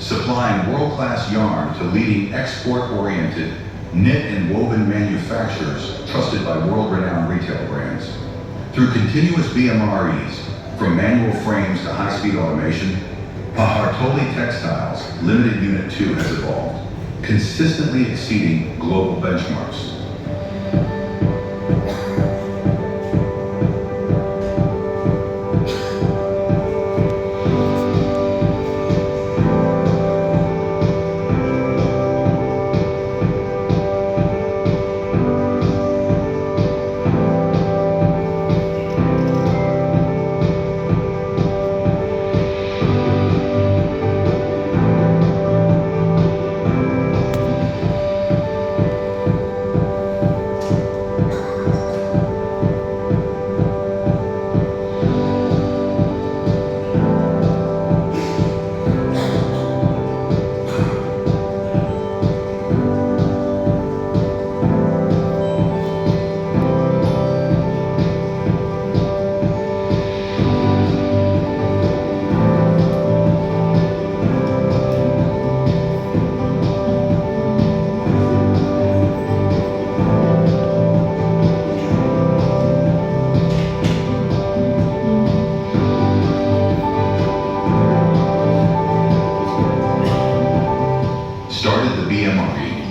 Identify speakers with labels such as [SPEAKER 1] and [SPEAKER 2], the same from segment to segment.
[SPEAKER 1] supplying world-class yarn to leading export-oriented knit and woven manufacturers trusted by world-renowned retail brands. Through continuous BMREs, from manual frames to high-speed automation, Pahartoli Textiles Limited Unit 2 has evolved, consistently exceeding global benchmarks.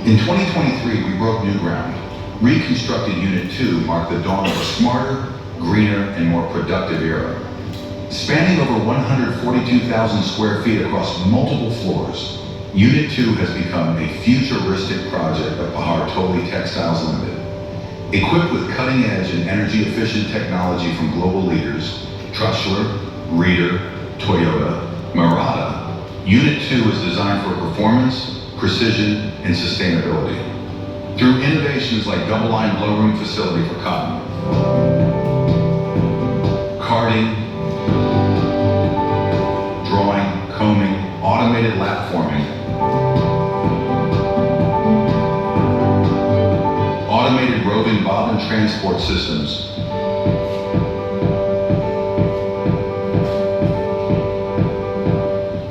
[SPEAKER 1] In 2023, we broke new ground. Reconstructed Unit 2 marked the dawn of a smarter, greener, and more productive era. Spanning over 142,000 square feet across multiple floors, Unit 2 has become a futuristic project of Pahartoli Textiles Limited. Equipped with cutting-edge and energy-efficient technology from global leaders, Trusler, Reeder, Toyota, Murata, Unit 2 is designed for performance, precision, and sustainability. Through innovations like double-line blowroom facility for cotton, carding, drawing, combing, automated lap forming, automated roving bobbin transport systems,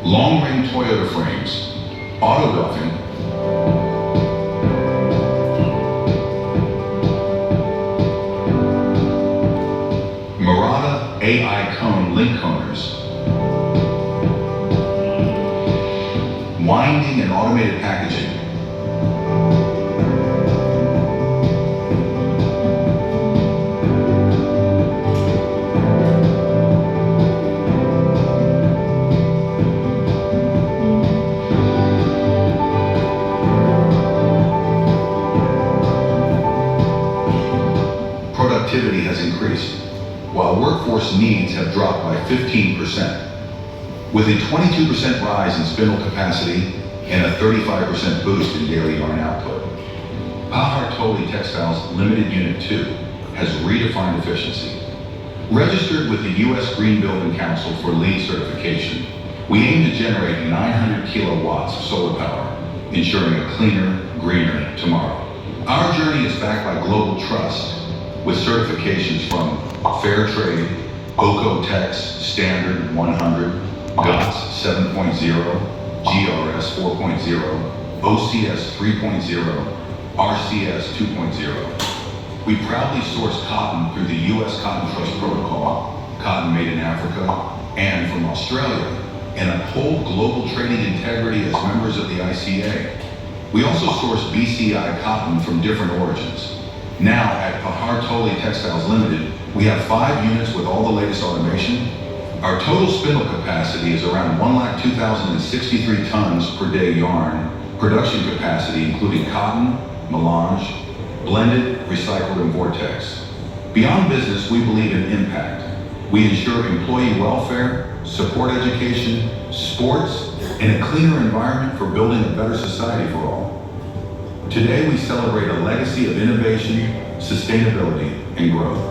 [SPEAKER 1] long-range Toyota frames, auto doffing, Murata AI cone link coners, winding and automated packaging, productivity has increased, while workforce needs have dropped by 15%. With a 22% rise in spindle capacity and a 35% boost in daily yarn output, Pahartoli Textiles Limited Unit 2 has redefined efficiency. Registered with the U.S. Green Building Council for LEED certification, we aim to generate 900 kilowatts of solar power, ensuring a cleaner, greener tomorrow. Our journey is backed by global trust, with certifications from Fair Trade, OCO-TEX Standard 100, GOTS 7.0, GRS 4.0, OCS 3.0, RCS 2.0. We proudly source cotton through the U.S. Cotton Trust Protocol, cotton made in Africa, and from Australia, and uphold global trading integrity as members of the ICA. We also source BCI cotton from different origins. Now, at Pahartoli Textiles Limited, we have 5 units with all the latest automation. Our total spindle capacity is around 102,063 tons per day yarn, production capacity including cotton, melange, blended, recycled, and vortex. Beyond business, we believe in impact. We ensure employee welfare, support education, sports, and a cleaner environment for building a better society for all. Today, we celebrate a legacy of innovation, sustainability, and growth.